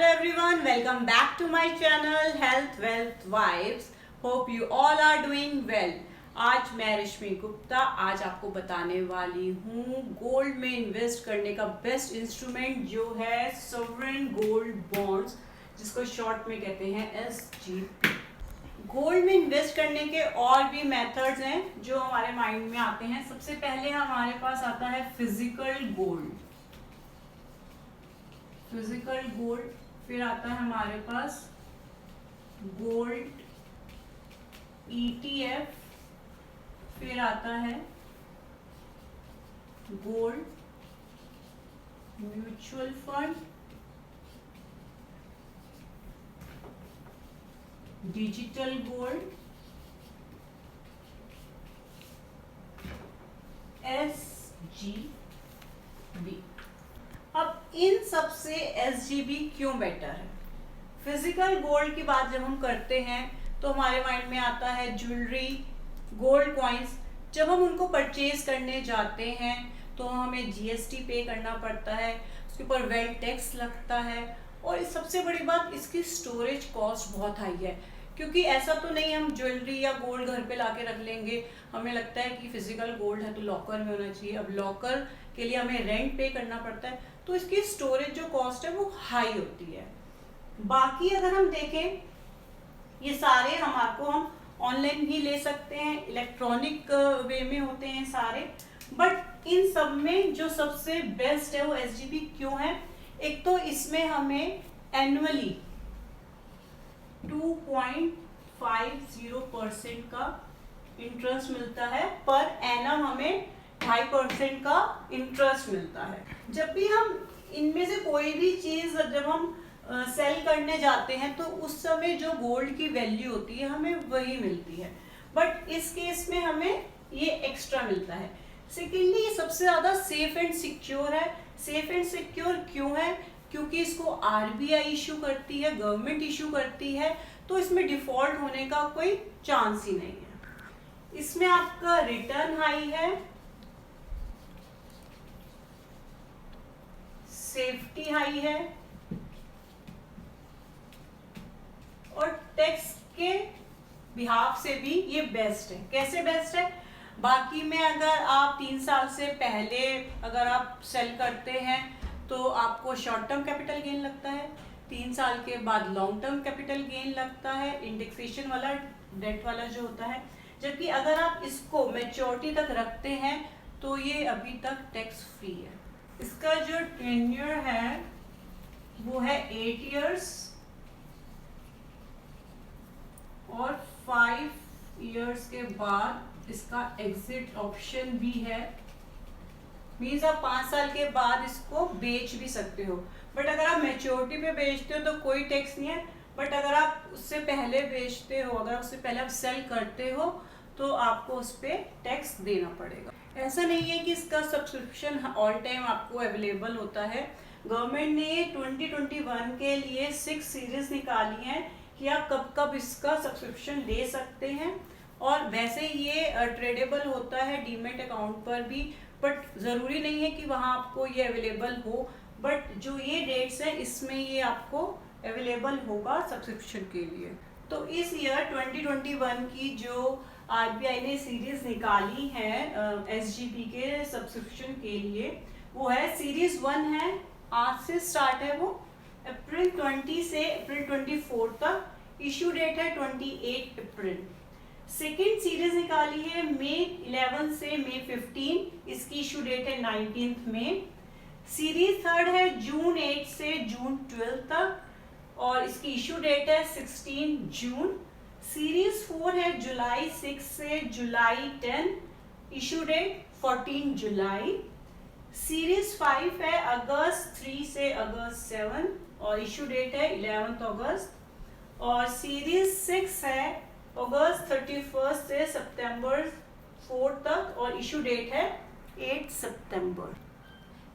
Hello everyone, welcome back to my channel Health Wealth Vibes. Hope you all are doing well. आज मैं रश्मि गुप्ता आज आपको बताने वाली हूँ गोल्ड में इन्वेस्ट करने का बेस्ट इंस्ट्रूमेंट जो है सोवरेन गोल्ड बॉन्ड्स, जिसको शॉर्ट में कहते हैं SGB। गोल्ड में इन्वेस्ट करने के और भी मेथड्स हैं जो हमारे माइंड में आते हैं। सबसे पहले हमारे पास आता है फिजिकल गोल्ड, फिर आता है हमारे पास गोल्ड ETF, फिर आता है gold mutual fund, digital gold, SGB। अब इन सब से SGB क्यों बेटर है? फिजिकल गोल्ड की बात जब हम करते हैं तो हमारे माइंड में आता है ज्वेलरी, गोल्ड कॉइन्स। जब हम उनको परचेज करने जाते हैं तो हमें GST पे करना पड़ता है, उसके ऊपर वेल्थ टैक्स लगता है, और सबसे बड़ी बात इसकी स्टोरेज कॉस्ट बहुत हाई है। क्योंकि ऐसा तो नहीं हम ज्वेलरी या गोल्ड घर पे लाके रख लेंगे, हमें लगता है कि फिजिकल गोल्ड है तो लॉकर में होना चाहिए। अब लॉकर के लिए हमें रेंट पे करना पड़ता है, तो इसकी स्टोरेज जो कॉस्ट है वो हाई होती है। बाकी अगर हम देखें, ये सारे हम ऑनलाइन भी ले सकते हैं, इलेक्ट्रॉनिक वे में होते हैं सारे, बट इन सब में जो सबसे बेस्ट है वो SGB क्यों है? एक तो इसमें हमें एनुअली 2.50% का इंटरेस्ट मिलता है, पर एनम हमें 2.5% का इंटरेस्ट मिलता है। जब भी हम इनमें से कोई भी चीज जब हम सेल करने जाते हैं तो उस समय जो गोल्ड की वैल्यू होती है हमें वही मिलती है, बट इस केस में हमें ये एक्स्ट्रा मिलता है। सेकेंडली ये सबसे ज्यादा सेफ एंड सिक्योर है। सेफ एंड सिक्योर क्यों है? क्योंकि इसको RBI इशू करती है, गवर्नमेंट इशू करती है, तो इसमें डिफॉल्ट होने का कोई चांस ही नहीं है। इसमें आपका रिटर्न हाई है, सेफ्टी हाई है, और टैक्स के बिहाफ से भी ये बेस्ट है। कैसे बेस्ट है? बाकी में अगर आप 3 साल से पहले अगर आप सेल करते हैं तो आपको शॉर्ट टर्म कैपिटल गेन लगता है, 3 साल के बाद लॉन्ग टर्म कैपिटल गेन लगता है, इंडेक्सेशन वाला डेट वाला जो होता है। जबकि अगर आप इसको मैच्योरिटी तक रखते हैं तो ये अभी तक टैक्स फ्री है। इसका जो टेन्योर है वो है 8 इयर्स और 5 इयर्स के बाद इसका एग्जिट ऑप्शन भी है। मीन्स आप 5 साल के बाद इसको बेच भी सकते हो, बट अगर आप मैच्योरिटी पे बेचते हो तो कोई टैक्स नहीं है, बट अगर आप उससे पहले बेचते हो, अगर उससे पहले आप सेल करते हो तो आपको उस पर टैक्स देना पड़ेगा। ऐसा नहीं है कि इसका सब्सक्रिप्शन ऑल टाइम आपको अवेलेबल होता है। गवर्नमेंट ने 2021 के लिए 6 सीरीज निकाली हैं कि आप कब कब इसका सब्सक्रिप्शन ले सकते हैं, और वैसे ये ट्रेडेबल होता है डीमेट अकाउंट पर भी, बट ज़रूरी नहीं है कि वहाँ आपको ये अवेलेबल हो, बट जो ये डेट्स हैं इसमें ये आपको अवेलेबल होगा सब्सक्रिप्शन के लिए। तो इस ईयर 2021 की जो RBI ने सीरीज निकाली है SGB के सब्सक्रिप्शन के लिए, वो है सीरीज 1 है, आज से स्टार्ट है, वो अप्रैल 20 से अप्रैल 24 तक, इशू डेट है 28 अप्रैल। सेकेंड सीरीज निकाली है मई 11 से मई 15, इसकी इशू डेट है 19 मई। सीरीज थर्ड है जून 8 से जून 12 तक, और इसकी इशू डेट है 16 जून। सीरीज 4 है जुलाई 6 से जुलाई 10, इशू डेट 14 जुलाई। सीरीज 5 है अगस्त 3 से अगस्त 7, और इशू डेट है 11 अगस्त। और सीरीज 6 है अगस्त 31 से सितंबर 4 तक, और इशू डेट है 8 सितंबर।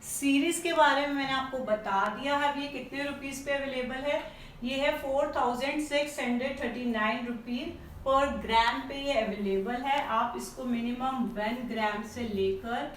सीरीज के बारे में मैंने आपको बता दिया है। अब ये कितने रुपीस पे अवेलेबल है? ये है 4639 रुपीज पर ग्राम पे ये अवेलेबल है। आप इसको मिनिमम 1 ग्राम से लेकर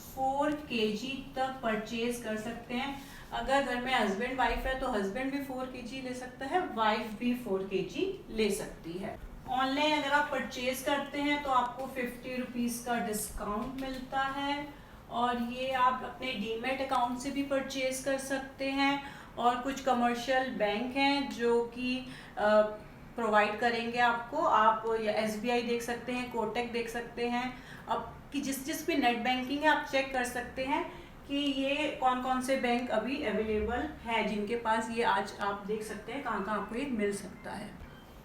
4 kg तक परचेज कर सकते हैं। अगर घर में हस्बैंड वाइफ है तो हस्बैंड भी 4 kg ले सकता है, वाइफ भी 4 kg ले सकती है। ऑनलाइन अगर आप परचेज करते हैं तो आपको 50 रुपीज़ का डिस्काउंट मिलता है, और ये आप अपने डीमेट अकाउंट से भी परचेज कर सकते हैं, और कुछ कमर्शियल बैंक हैं जो कि प्रोवाइड करेंगे आपको। आप SBI देख सकते हैं, कोटक देख सकते हैं, अब कि जिस भी नेट बैंकिंग है आप चेक कर सकते हैं कि ये कौन कौन से बैंक अभी अवेलेबल है, जिनके पास ये आज आप देख सकते हैं कहाँ कहाँ आपको ये मिल सकता है।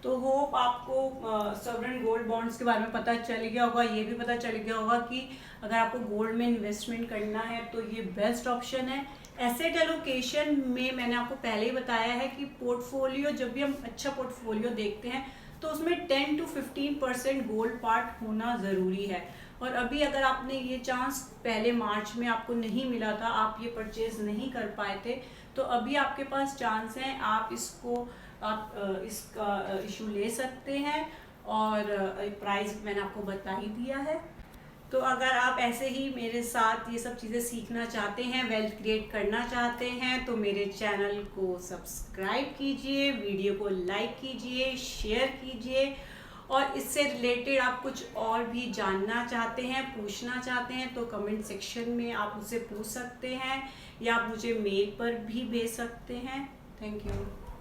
तो होप आपको सॉवरेन गोल्ड बॉन्ड्स के बारे में पता चल गया होगा, ये भी पता चल गया होगा कि अगर आपको गोल्ड में इन्वेस्टमेंट करना है तो ये बेस्ट ऑप्शन है। एसेट एलोकेशन में मैंने आपको पहले ही बताया है कि पोर्टफोलियो, जब भी हम अच्छा पोर्टफोलियो देखते हैं तो उसमें 10 to 15% गोल्ड पार्ट होना ज़रूरी है। और अभी अगर आपने ये चांस पहले मार्च में आपको नहीं मिला था, आप ये परचेज नहीं कर पाए थे, तो अभी आपके पास चांस है, आप इसका इशू ले सकते हैं। और प्राइस मैंने आपको बता ही दिया है। तो अगर आप ऐसे ही मेरे साथ ये सब चीज़ें सीखना चाहते हैं, वेल्थ क्रिएट करना चाहते हैं, तो मेरे चैनल को सब्सक्राइब कीजिए, वीडियो को लाइक कीजिए, शेयर कीजिए, और इससे रिलेटेड आप कुछ और भी जानना चाहते हैं, पूछना चाहते हैं, तो कमेंट सेक्शन में आप मुझसे पूछ सकते हैं, या आप मुझे मेल पर भी भेज सकते हैं। Thank you.